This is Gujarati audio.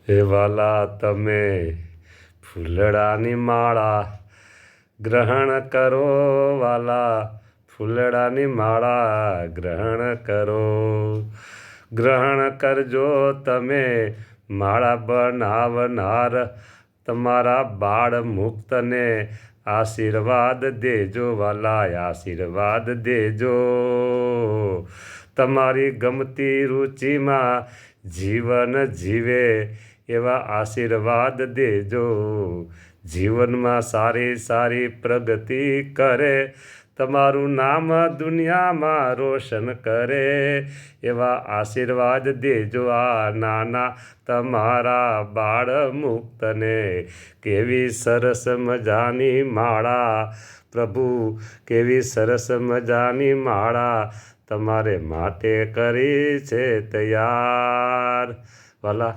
હે વાલા તમે ફૂલડાની માળા ગ્રહણ કરો, વાલા ફૂલડાની માળા ગ્રહણ કરો. ગ્રહણ કરજો તમે માળા બનાવનાર તમારા બાળ મુક્તને આશીર્વાદ દેજો, વાલા આશીર્વાદ દેજો. તમારી ગમતી રુચિમાં જીવન જીવે એવા આશીર્વાદ દેજો. જીવનમાં સારી સારી પ્રગતિ કરે, તમારું નામ દુનિયામાં રોશન કરે એવા આશીર્વાદ દેજો. આ નાના તમારા બાળ મુક્તને કેવી સરસ મજાની માળા, પ્રભુ કેવી સરસ મજાની માળા તમારે માટે કરી છે તૈયાર, વાલા